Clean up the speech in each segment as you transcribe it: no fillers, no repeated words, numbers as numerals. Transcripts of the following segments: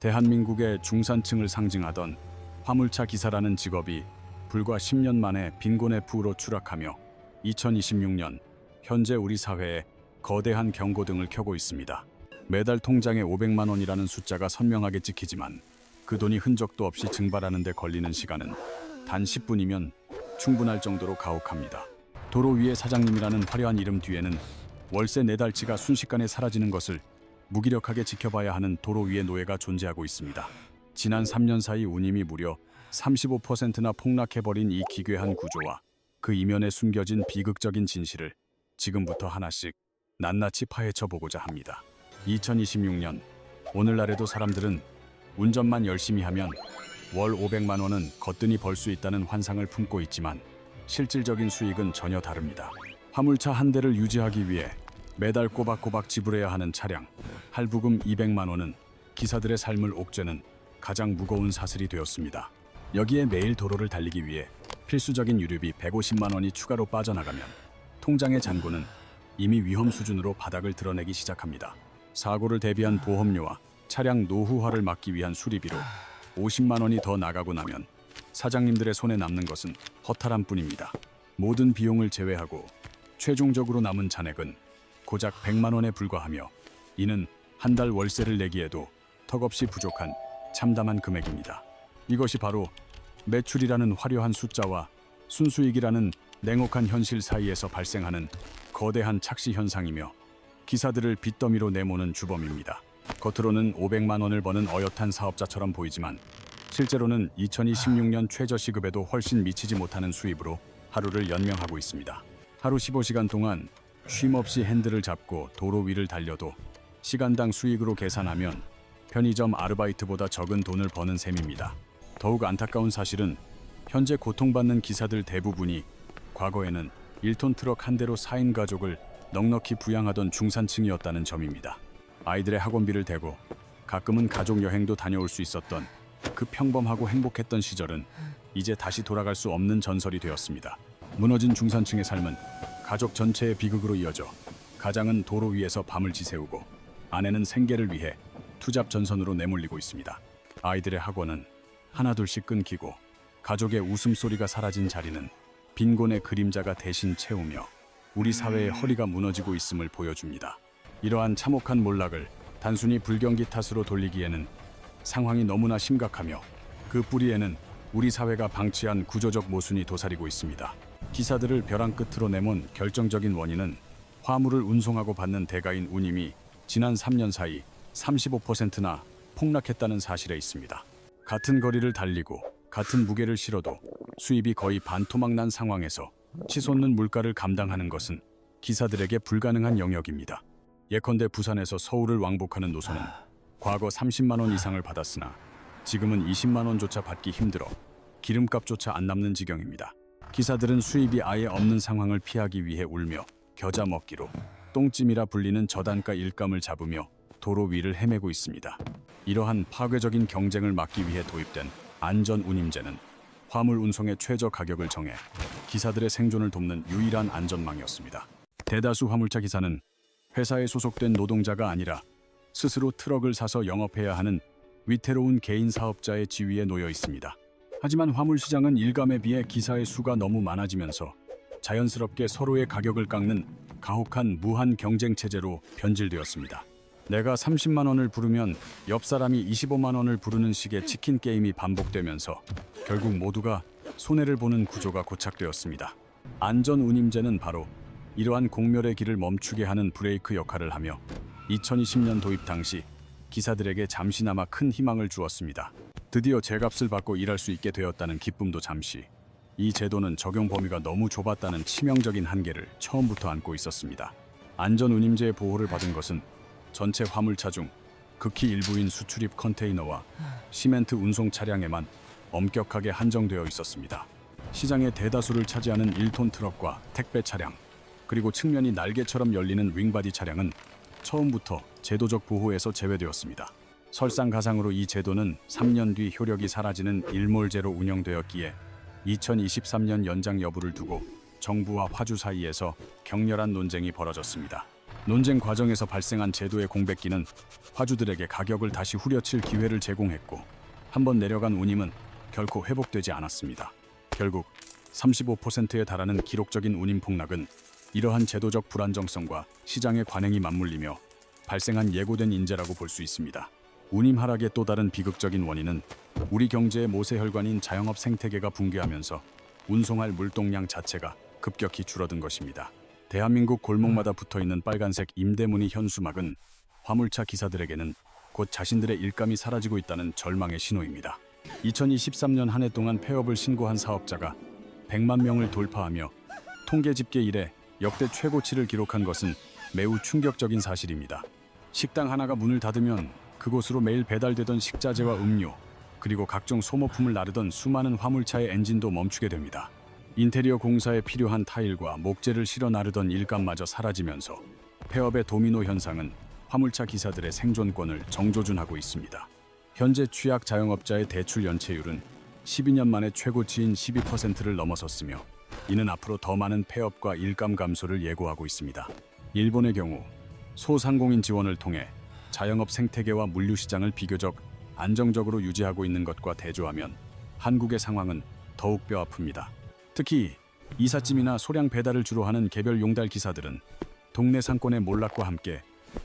대한민국의 중산층을 상징하던 화물차 기사라는 직업이 불과 10년 만에 빈곤의 부로 추락하며 2026년 현재 우리 사회에 거대한 경고등을 켜고 있습니다. 매달 통장에 500만 원이라는 숫자가 선명하게 찍히지만 그 돈이 흔적도 없이 증발하는 데 걸리는 시간은 단 10분이면 충분할 정도로 가혹합니다. 도로 위의 사장님이라는 화려한 이름 뒤에는 월세 4달치가 순식간에 사라지는 것을 무기력하게 지켜봐야 하는 도로 위의 노예가 존재하고 있습니다. 지난 3년 사이 운임이 무려 35%나 폭락해버린 이 기괴한 구조와 그 이면에 숨겨진 비극적인 진실을 지금부터 하나씩 낱낱이 파헤쳐 보고자 합니다. 2026년 오늘날에도 사람들은 운전만 열심히 하면 월 500만 원은 거뜬히 벌 수 있다는 환상을 품고 있지만 실질적인 수익은 전혀 다릅니다. 화물차 한 대를 유지하기 위해 매달 꼬박꼬박 지불해야 하는 차량 할부금 200만 원은 기사들의 삶을 옥죄는 가장 무거운 사슬이 되었습니다. 여기에 매일 도로를 달리기 위해 필수적인 유류비 150만 원이 추가로 빠져나가면 통장의 잔고는 이미 위험 수준으로 바닥을 드러내기 시작합니다. 사고를 대비한 보험료와 차량 노후화를 막기 위한 수리비로 50만 원이 더 나가고 나면 사장님들의 손에 남는 것은 허탈함 뿐입니다. 모든 비용을 제외하고 최종적으로 남은 잔액은 고작 100만 원에 불과하며 이는 한 달 월세를 내기에도 턱없이 부족한 참담한 금액입니다. 이것이 바로 매출이라는 화려한 숫자와 순수익이라는 냉혹한 현실 사이에서 발생하는 거대한 착시 현상이며 기사들을 빚더미로 내모는 주범입니다. 겉으로는 500만 원을 버는 어엿한 사업자처럼 보이지만 실제로는 2026년 최저시급에도 훨씬 미치지 못하는 수입으로 하루를 연명하고 있습니다. 하루 15시간 동안 쉼없이 핸들을 잡고 도로 위를 달려도 시간당 수익으로 계산하면 편의점 아르바이트보다 적은 돈을 버는 셈입니다. 더욱 안타까운 사실은 현재 고통받는 기사들 대부분이 과거에는 1톤 트럭 한 대로 4인 가족을 넉넉히 부양하던 중산층이었다는 점입니다. 아이들의 학원비를 대고 가끔은 가족 여행도 다녀올 수 있었던 그 평범하고 행복했던 시절은 이제 다시 돌아갈 수 없는 전설이 되었습니다. 무너진 중산층의 삶은 가족 전체의 비극으로 이어져 가장은 도로 위에서 밤을 지새우고 아내는 생계를 위해 투잡 전선으로 내몰리고 있습니다. 아이들의 학원은 하나둘씩 끊기고 가족의 웃음소리가 사라진 자리는 빈곤의 그림자가 대신 채우며 우리 사회의 허리가 무너지고 있음을 보여줍니다. 이러한 참혹한 몰락을 단순히 불경기 탓으로 돌리기에는 상황이 너무나 심각하며 그 뿌리에는 우리 사회가 방치한 구조적 모순이 도사리고 있습니다. 기사들을 벼랑 끝으로 내몬 결정적인 원인은 화물을 운송하고 받는 대가인 운임이 지난 3년 사이 35%나 폭락했다는 사실에 있습니다. 같은 거리를 달리고 같은 무게를 실어도 수입이 거의 반토막 난 상황에서 치솟는 물가를 감당하는 것은 기사들에게 불가능한 영역입니다. 예컨대 부산에서 서울을 왕복하는 노선은 과거 30만 원 이상을 받았으나 지금은 20만 원조차 받기 힘들어 기름값조차 안 남는 지경입니다. 기사들은 수입이 아예 없는 상황을 피하기 위해 울며 겨자 먹기로 똥찜이라 불리는 저단가 일감을 잡으며 도로 위를 헤매고 있습니다. 이러한 파괴적인 경쟁을 막기 위해 도입된 안전운임제는 화물 운송의 최저 가격을 정해 기사들의 생존을 돕는 유일한 안전망이었습니다. 대다수 화물차 기사는 회사에 소속된 노동자가 아니라 스스로 트럭을 사서 영업해야 하는 위태로운 개인 사업자의 지위에 놓여 있습니다. 하지만 화물 시장은 일감에 비해 기사의 수가 너무 많아지면서 자연스럽게 서로의 가격을 깎는 가혹한 무한 경쟁 체제로 변질되었습니다. 내가 30만 원을 부르면 옆 사람이 25만 원을 부르는 식의 치킨 게임이 반복되면서 결국 모두가 손해를 보는 구조가 고착되었습니다. 안전운임제는 바로 이러한 공멸의 길을 멈추게 하는 브레이크 역할을 하며 2020년 도입 당시 기사들에게 잠시나마 큰 희망을 주었습니다. 드디어 제값을 받고 일할 수 있게 되었다는 기쁨도 잠시, 이 제도는 적용 범위가 너무 좁았다는 치명적인 한계를 처음부터 안고 있었습니다. 안전운임제의 보호를 받은 것은 전체 화물차 중 극히 일부인 수출입 컨테이너와 시멘트 운송 차량에만 엄격하게 한정되어 있었습니다. 시장의 대다수를 차지하는 1톤 트럭과 택배 차량, 그리고 측면이 날개처럼 열리는 윙바디 차량은 처음부터 제도적 보호에서 제외되었습니다. 설상가상으로 이 제도는 3년 뒤 효력이 사라지는 일몰제로 운영되었기에 2023년 연장 여부를 두고 정부와 화주 사이에서 격렬한 논쟁이 벌어졌습니다. 논쟁 과정에서 발생한 제도의 공백기는 화주들에게 가격을 다시 후려칠 기회를 제공했고, 한번 내려간 운임은 결코 회복되지 않았습니다. 결국 35%에 달하는 기록적인 운임 폭락은 이러한 제도적 불안정성과 시장의 관행이 맞물리며 발생한 예고된 인재라고 볼 수 있습니다. 운임 하락의 또 다른 비극적인 원인은 우리 경제의 모세혈관인 자영업 생태계가 붕괴하면서 운송할 물동량 자체가 급격히 줄어든 것입니다. 대한민국 골목마다 붙어있는 빨간색 임대문의 현수막은 화물차 기사들에게는 곧 자신들의 일감이 사라지고 있다는 절망의 신호입니다. 2023년 한 해 동안 폐업을 신고한 사업자가 100만 명을 돌파하며 통계 집계 이래 역대 최고치를 기록한 것은 매우 충격적인 사실입니다. 식당 하나가 문을 닫으면 그곳으로 매일 배달되던 식자재와 음료, 그리고 각종 소모품을 나르던 수많은 화물차의 엔진도 멈추게 됩니다. 인테리어 공사에 필요한 타일과 목재를 실어 나르던 일감마저 사라지면서 폐업의 도미노 현상은 화물차 기사들의 생존권을 정조준하고 있습니다. 현재 취약 자영업자의 대출 연체율은 12년 만에 최고치인 12%를 넘어섰으며, 이는 앞으로 더 많은 폐업과 일감 감소를 예고하고 있습니다. 일본의 경우 소상공인 지원을 통해 자영업 생태계와 물류시장을 비교적 안정적으로 유지하고 있는 것과 대조하면 한국의 상황은 더욱 뼈아픕니다. 특히 이삿짐이나 소량 배달을 주로 하는 개별 용달 기사들은 동네 상권의 몰락과 함께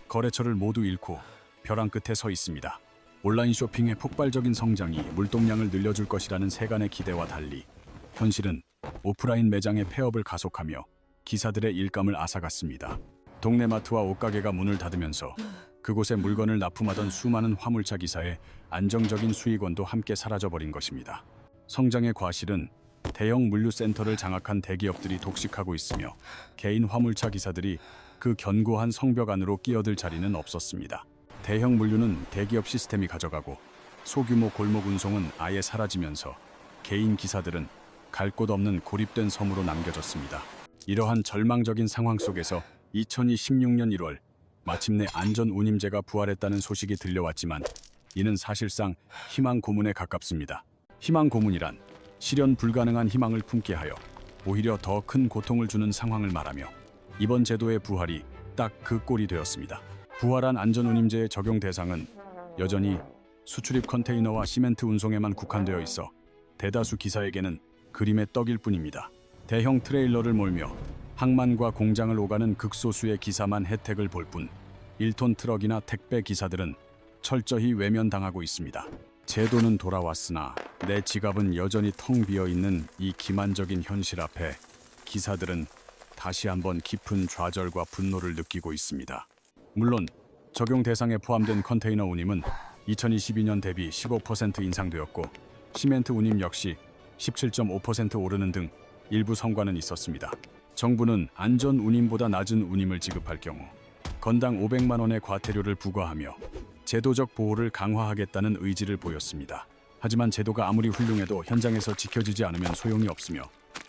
거래처를 모두 잃고 벼랑 끝에 서 있습니다. 온라인 쇼핑의 폭발적인 성장이 물동량을 늘려줄 것이라는 세간의 기대와 달리 현실은 오프라인 매장의 폐업을 가속하며 기사들의 일감을 앗아갔습니다. 동네 마트와 옷가게가 문을 닫으면서 그곳에 물건을 납품하던 수많은 화물차 기사의 안정적인 수익원도 함께 사라져버린 것입니다. 성장의 과실은 대형 물류센터를 장악한 대기업들이 독식하고 있으며, 개인 화물차 기사들이 그 견고한 성벽 안으로 끼어들 자리는 없었습니다. 대형 물류는 대기업 시스템이 가져가고 소규모 골목 운송은 아예 사라지면서 개인 기사들은 갈 곳 없는 고립된 섬으로 남겨졌습니다. 이러한 절망적인 상황 속에서 2026년 1월 마침내 안전운임제가 부활했다는 소식이 들려왔지만, 이는 사실상 희망 고문에 가깝습니다. 희망 고문이란 실현 불가능한 희망을 품게 하여 오히려 더 큰 고통을 주는 상황을 말하며, 이번 제도의 부활이 딱 그 꼴이 되었습니다. 부활한 안전운임제의 적용 대상은 여전히 수출입 컨테이너와 시멘트 운송에만 국한되어 있어 대다수 기사에게는 그림의 떡일 뿐입니다. 대형 트레일러를 몰며 항만과 공장을 오가는 극소수의 기사만 혜택을 볼 뿐, 1톤 트럭이나 택배 기사들은 철저히 외면당하고 있습니다. 제도는 돌아왔으나 내 지갑은 여전히 텅 비어있는 이 기만적인 현실 앞에 기사들은 다시 한번 깊은 좌절과 분노를 느끼고 있습니다. 물론 적용 대상에 포함된 컨테이너 운임은 2022년 대비 15% 인상되었고, 시멘트 운임 역시 17.5% 오르는 등 일부 성과는 있었습니다. 정부는 안전 운임보다 낮은 운임을 지급할 경우 건당 500만 원의 과태료를 부과하며 제도적 보호를 강화하겠다는 의지를 보였습니다. 하지만 제도가 아무리 훌륭해도 현장에서 지켜지지 않으면 소용이 없으며,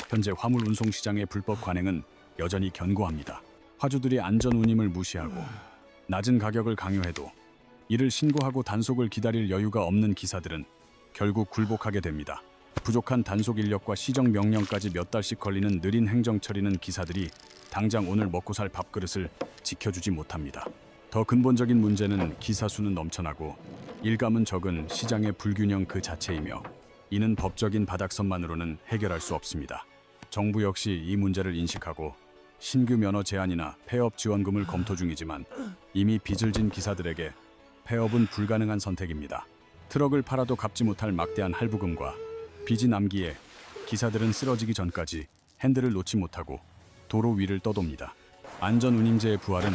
현재 화물 운송 시장의 불법 관행은 여전히 견고합니다. 화주들이 안전 운임을 무시하고 낮은 가격을 강요해도 이를 신고하고 단속을 기다릴 여유가 없는 기사들은 결국 굴복하게 됩니다. 부족한 단속 인력과 시정 명령까지 몇 달씩 걸리는 느린 행정 처리는 기사들이 당장 오늘 먹고 살 밥그릇을 지켜주지 못합니다. 더 근본적인 문제는 기사 수는 넘쳐나고 일감은 적은 시장의 불균형 그 자체이며, 이는 법적인 바닥선만으로는 해결할 수 없습니다. 정부 역시 이 문제를 인식하고 신규 면허 제한이나 폐업 지원금을 검토 중이지만, 이미 빚을 진 기사들에게 폐업은 불가능한 선택입니다. 트럭을 팔아도 갚지 못할 막대한 할부금과 빚이 남기에 기사들은 쓰러지기 전까지 핸들을 놓지 못하고 도로 위를 떠돕니다. 안전운임제의 부활은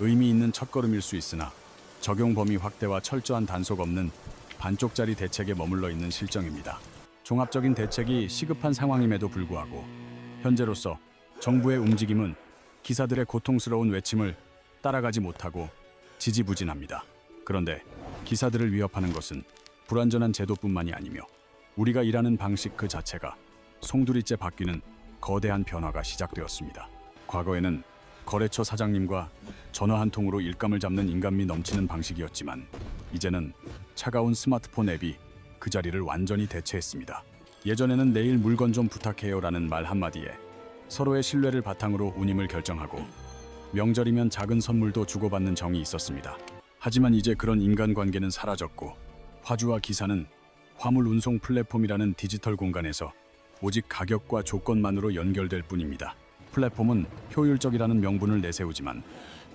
의미 있는 첫걸음일 수 있으나 적용 범위 확대와 철저한 단속 없는 반쪽짜리 대책에 머물러 있는 실정입니다. 종합적인 대책이 시급한 상황임에도 불구하고 현재로서 정부의 움직임은 기사들의 고통스러운 외침을 따라가지 못하고 지지부진합니다. 그런데 기사들을 위협하는 것은 불완전한 제도뿐만이 아니며, 우리가 일하는 방식 그 자체가 송두리째 바뀌는 거대한 변화가 시작되었습니다. 과거에는 거래처 사장님과 전화 한 통으로 일감을 잡는 인간미 넘치는 방식이었지만, 이제는 차가운 스마트폰 앱이 그 자리를 완전히 대체했습니다. 예전에는 내일 물건 좀 부탁해요라는 말 한마디에 서로의 신뢰를 바탕으로 운임을 결정하고, 명절이면 작은 선물도 주고받는 정이 있었습니다. 하지만 이제 그런 인간관계는 사라졌고 화주와 기사는 화물 운송 플랫폼이라는 디지털 공간에서 오직 가격과 조건만으로 연결될 뿐입니다. 플랫폼은 효율적이라는 명분을 내세우지만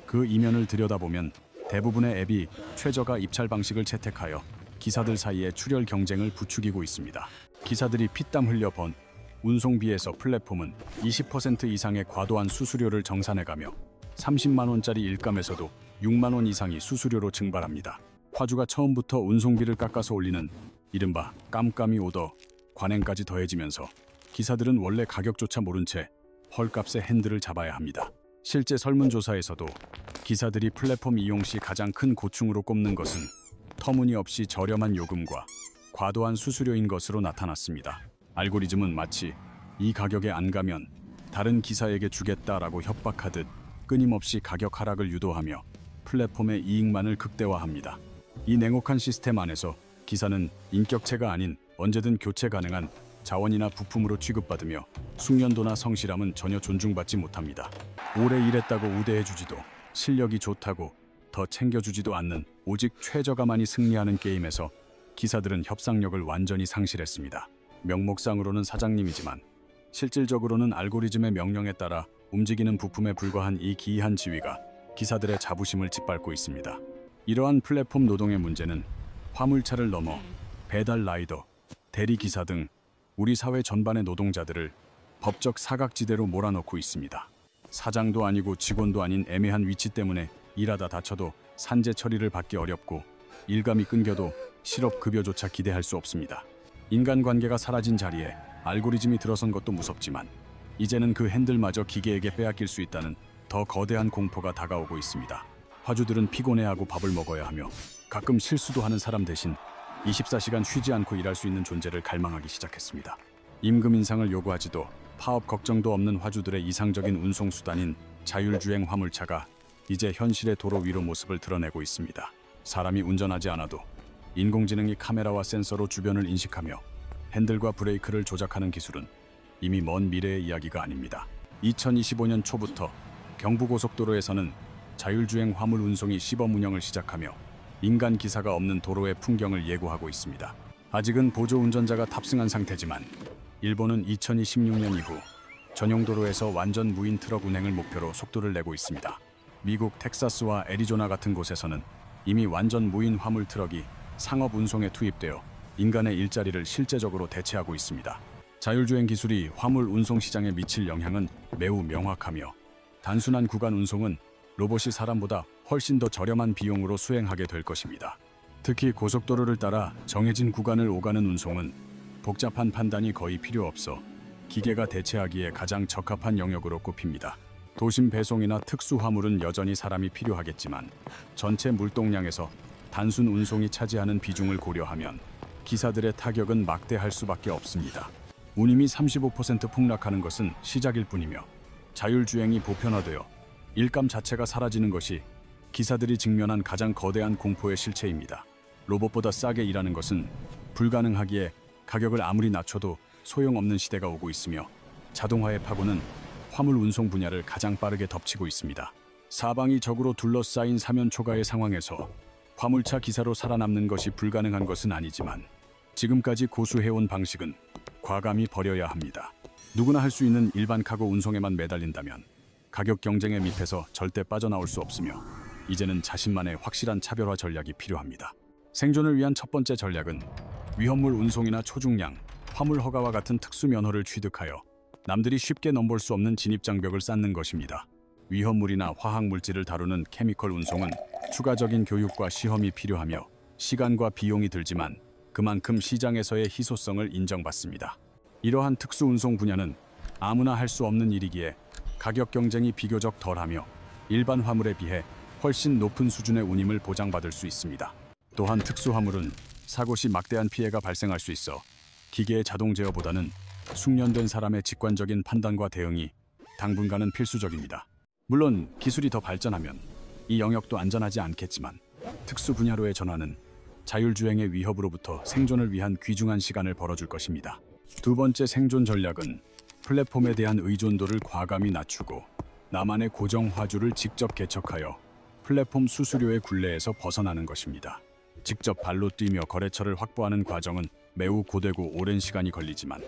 그 이면을 들여다보면 대부분의 앱이 최저가 입찰 방식을 채택하여 기사들 사이의 출혈 경쟁을 부추기고 있습니다. 기사들이 피땀 흘려 번 운송비에서 플랫폼은 20% 이상의 과도한 수수료를 정산해가며 30만 원짜리 일감에서도 6만 원 이상이 수수료로 증발합니다. 화주가 처음부터 운송비를 깎아서 올리는 이른바 깜깜이 오더 관행까지 더해지면서 기사들은 원래 가격조차 모른 채 헐값의 핸들을 잡아야 합니다. 실제 설문조사에서도 기사들이 플랫폼 이용 시 가장 큰 고충으로 꼽는 것은 터무니없이 저렴한 요금과 과도한 수수료인 것으로 나타났습니다. 알고리즘은 마치 이 가격에 안 가면 다른 기사에게 주겠다라고 협박하듯 끊임없이 가격 하락을 유도하며 플랫폼의 이익만을 극대화합니다. 이 냉혹한 시스템 안에서 기사는 인격체가 아닌 언제든 교체 가능한 자원이나 부품으로 취급받으며 숙련도나 성실함은 전혀 존중받지 못합니다. 오래 일했다고 우대해주지도 실력이 좋다고 더 챙겨주지도 않는 오직 최저가만이 승리하는 게임에서 기사들은 협상력을 완전히 상실했습니다. 명목상으로는 사장님이지만 실질적으로는 알고리즘의 명령에 따라 움직이는 부품에 불과한 이 기이한 지위가 기사들의 자부심을 짓밟고 있습니다. 이러한 플랫폼 노동의 문제는 화물차를 넘어 배달 라이더, 대리기사 등 우리 사회 전반의 노동자들을 법적 사각지대로 몰아넣고 있습니다. 사장도 아니고 직원도 아닌 애매한 위치 때문에 일하다 다쳐도 산재 처리를 받기 어렵고 일감이 끊겨도 실업급여조차 기대할 수 없습니다. 인간관계가 사라진 자리에 알고리즘이 들어선 것도 무섭지만 이제는 그 핸들마저 기계에게 빼앗길 수 있다는 더 거대한 공포가 다가오고 있습니다. 화주들은 피곤해하고 밥을 먹어야 하며 가끔 실수도 하는 사람 대신 24시간 쉬지 않고 일할 수 있는 존재를 갈망하기 시작했습니다. 임금 인상을 요구하지도 파업 걱정도 없는 화주들의 이상적인 운송수단인 자율주행 화물차가 이제 현실의 도로 위로 모습을 드러내고 있습니다. 사람이 운전하지 않아도 인공지능이 카메라와 센서로 주변을 인식하며 핸들과 브레이크를 조작하는 기술은 이미 먼 미래의 이야기가 아닙니다. 2025년 초부터 경부고속도로에서는 자율주행 화물 운송이 시범 운영을 시작하며 인간 기사가 없는 도로의 풍경을 예고하고 있습니다. 아직은 보조 운전자가 탑승한 상태지만 일본은 2026년 이후 전용 도로에서 완전 무인 트럭 운행을 목표로 속도를 내고 있습니다. 미국 텍사스와 애리조나 같은 곳에서는 이미 완전 무인 화물 트럭이 상업 운송에 투입되어 인간의 일자리를 실제적으로 대체하고 있습니다. 자율주행 기술이 화물 운송 시장에 미칠 영향은 매우 명확하며 단순한 구간 운송은 로봇이 사람보다 훨씬 더 저렴한 비용으로 수행하게 될 것입니다. 특히 고속도로를 따라 정해진 구간을 오가는 운송은 복잡한 판단이 거의 필요 없어 기계가 대체하기에 가장 적합한 영역으로 꼽힙니다. 도심 배송이나 특수 화물은 여전히 사람이 필요하겠지만 전체 물동량에서 단순 운송이 차지하는 비중을 고려하면 기사들의 타격은 막대할 수밖에 없습니다. 운임이 35% 폭락하는 것은 시작일 뿐이며 자율주행이 보편화되어 일감 자체가 사라지는 것이 기사들이 직면한 가장 거대한 공포의 실체입니다. 로봇보다 싸게 일하는 것은 불가능하기에 가격을 아무리 낮춰도 소용없는 시대가 오고 있으며 자동화의 파고는 화물 운송 분야를 가장 빠르게 덮치고 있습니다. 사방이 적으로 둘러싸인 사면초가의 상황에서 화물차 기사로 살아남는 것이 불가능한 것은 아니지만 지금까지 고수해온 방식은 과감히 버려야 합니다. 누구나 할 수 있는 일반 카고 운송에만 매달린다면 가격 경쟁의 밑에서 절대 빠져나올 수 없으며 이제는 자신만의 확실한 차별화 전략이 필요합니다. 생존을 위한 첫 번째 전략은 위험물 운송이나 초중량, 화물 허가와 같은 특수 면허를 취득하여 남들이 쉽게 넘볼 수 없는 진입장벽을 쌓는 것입니다. 위험물이나 화학물질을 다루는 케미컬 운송은 추가적인 교육과 시험이 필요하며 시간과 비용이 들지만 그만큼 시장에서의 희소성을 인정받습니다. 이러한 특수 운송 분야는 아무나 할 수 없는 일이기에 가격 경쟁이 비교적 덜하며 일반 화물에 비해 훨씬 높은 수준의 운임을 보장받을 수 있습니다. 또한 특수 화물은 사고 시 막대한 피해가 발생할 수 있어 기계의 자동 제어보다는 숙련된 사람의 직관적인 판단과 대응이 당분간은 필수적입니다. 물론 기술이 더 발전하면 이 영역도 안전하지 않겠지만 특수 분야로의 전환은 자율주행의 위협으로부터 생존을 위한 귀중한 시간을 벌어줄 것입니다. 두 번째 생존 전략은 플랫폼에 대한 의존도를 과감히 낮추고 나만의 고정 화주를 직접 개척하여 플랫폼 수수료의 굴레에서 벗어나는 것입니다. 직접 발로 뛰며 거래처를 확보하는 과정은 매우 고되고 오랜 시간이 걸리지만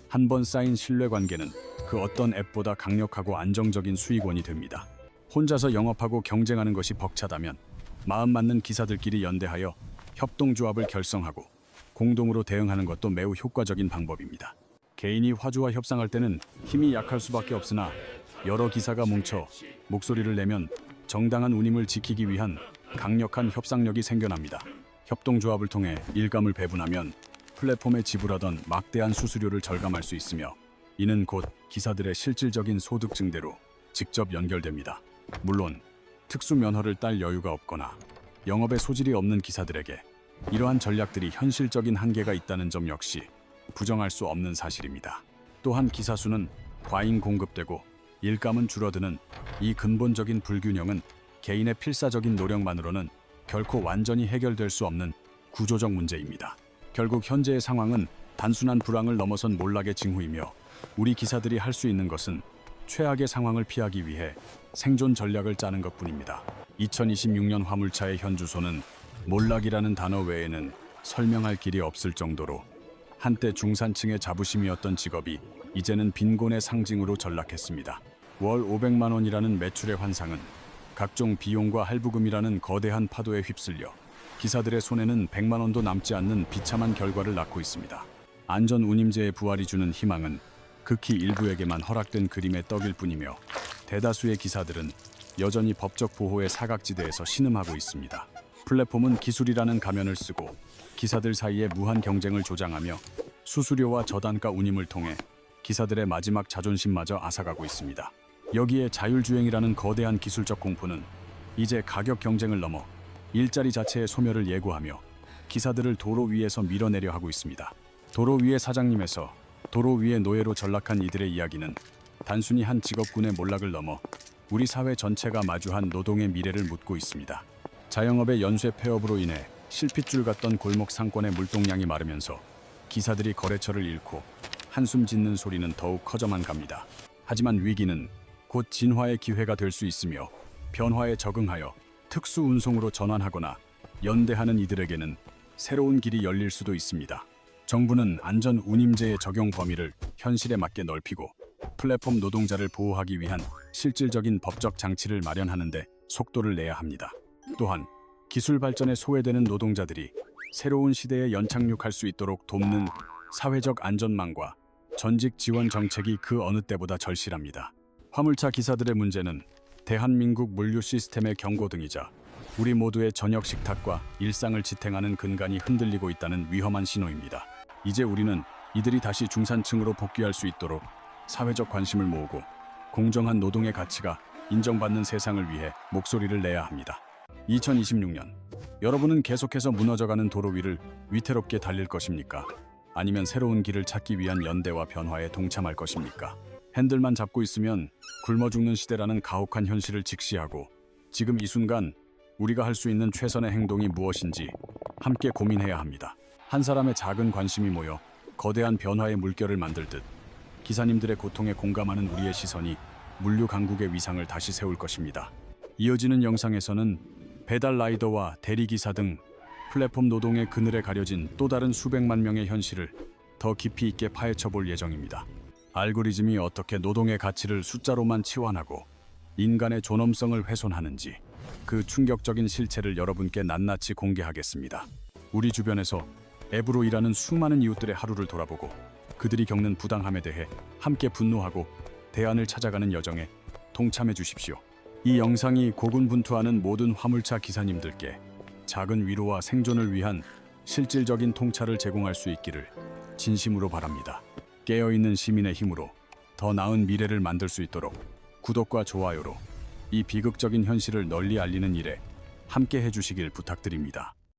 한 번 쌓인 신뢰관계는 그 어떤 앱보다 강력하고 안정적인 수익원이 됩니다. 혼자서 영업하고 경쟁하는 것이 벅차다면 마음 맞는 기사들끼리 연대하여 협동조합을 결성하고 공동으로 대응하는 것도 매우 효과적인 방법입니다. 개인이 화주와 협상할 때는 힘이 약할 수밖에 없으나 여러 기사가 뭉쳐 목소리를 내면 정당한 운임을 지키기 위한 강력한 협상력이 생겨납니다. 협동조합을 통해 일감을 배분하면 플랫폼에 지불하던 막대한 수수료를 절감할 수 있으며 이는 곧 기사들의 실질적인 소득 증대로 직접 연결됩니다. 물론 특수 면허를 딸 여유가 없거나 영업에 소질이 없는 기사들에게 이러한 전략들이 현실적인 한계가 있다는 점 역시 부정할 수 없는 사실입니다. 또한 기사 수는 과잉 공급되고 일감은 줄어드는 이 근본적인 불균형은 개인의 필사적인 노력만으로는 결코 완전히 해결될 수 없는 구조적 문제입니다. 결국 현재의 상황은 단순한 불황을 넘어선 몰락의 징후이며 우리 기사들이 할 수 있는 것은 최악의 상황을 피하기 위해 생존 전략을 짜는 것뿐입니다. 2026년 화물차의 현 주소는 몰락이라는 단어 외에는 설명할 길이 없을 정도로 한때 중산층의 자부심이었던 직업이 이제는 빈곤의 상징으로 전락했습니다. 월 500만 원이라는 매출의 환상은 각종 비용과 할부금이라는 거대한 파도에 휩쓸려 기사들의 손에는 100만 원도 남지 않는 비참한 결과를 낳고 있습니다. 안전 운임제의 부활이 주는 희망은 극히 일부에게만 허락된 그림의 떡일 뿐이며 대다수의 기사들은 여전히 법적 보호의 사각지대에서 신음하고 있습니다. 플랫폼은 기술이라는 가면을 쓰고 기사들 사이에 무한 경쟁을 조장하며 수수료와 저단가 운임을 통해 기사들의 마지막 자존심마저 앗아가고 있습니다. 여기에 자율주행이라는 거대한 기술적 공포는 이제 가격 경쟁을 넘어 일자리 자체의 소멸을 예고하며 기사들을 도로 위에서 밀어내려 하고 있습니다. 도로 위의 사장님에서 도로 위의 노예로 전락한 이들의 이야기는 단순히 한 직업군의 몰락을 넘어 우리 사회 전체가 마주한 노동의 미래를 묻고 있습니다. 자영업의 연쇄 폐업으로 인해 실핏줄 같던 골목 상권의 물동량이 마르면서 기사들이 거래처를 잃고 한숨 짓는 소리는 더욱 커져만 갑니다. 하지만 위기는 곧 진화의 기회가 될 수 있으며 변화에 적응하여 특수 운송으로 전환하거나 연대하는 이들에게는 새로운 길이 열릴 수도 있습니다. 정부는 안전 운임제의 적용 범위를 현실에 맞게 넓히고 플랫폼 노동자를 보호하기 위한 실질적인 법적 장치를 마련하는 데 속도를 내야 합니다. 또한 기술 발전에 소외되는 노동자들이 새로운 시대에 연착륙할 수 있도록 돕는 사회적 안전망과 전직 지원 정책이 그 어느 때보다 절실합니다. 화물차 기사들의 문제는 대한민국 물류 시스템의 경고등이자 우리 모두의 저녁 식탁과 일상을 지탱하는 근간이 흔들리고 있다는 위험한 신호입니다. 이제 우리는 이들이 다시 중산층으로 복귀할 수 있도록 사회적 관심을 모으고 공정한 노동의 가치가 인정받는 세상을 위해 목소리를 내야 합니다. 2026년, 여러분은 계속해서 무너져가는 도로 위를 위태롭게 달릴 것입니까? 아니면 새로운 길을 찾기 위한 연대와 변화에 동참할 것입니까? 핸들만 잡고 있으면 굶어 죽는 시대라는 가혹한 현실을 직시하고 지금 이 순간 우리가 할 수 있는 최선의 행동이 무엇인지 함께 고민해야 합니다. 한 사람의 작은 관심이 모여 거대한 변화의 물결을 만들듯 기사님들의 고통에 공감하는 우리의 시선이 물류 강국의 위상을 다시 세울 것입니다. 이어지는 영상에서는 배달 라이더와 대리기사 등 플랫폼 노동의 그늘에 가려진 또 다른 수백만 명의 현실을 더 깊이 있게 파헤쳐 볼 예정입니다. 알고리즘이 어떻게 노동의 가치를 숫자로만 치환하고 인간의 존엄성을 훼손하는지 그 충격적인 실체를 여러분께 낱낱이 공개하겠습니다. 우리 주변에서 앱으로 일하는 수많은 이웃들의 하루를 돌아보고 그들이 겪는 부당함에 대해 함께 분노하고 대안을 찾아가는 여정에 동참해 주십시오. 이 영상이 고군분투하는 모든 화물차 기사님들께 작은 위로와 생존을 위한 실질적인 통찰을 제공할 수 있기를 진심으로 바랍니다. 깨어있는 시민의 힘으로 더 나은 미래를 만들 수 있도록 구독과 좋아요로 이 비극적인 현실을 널리 알리는 일에 함께 해주시길 부탁드립니다.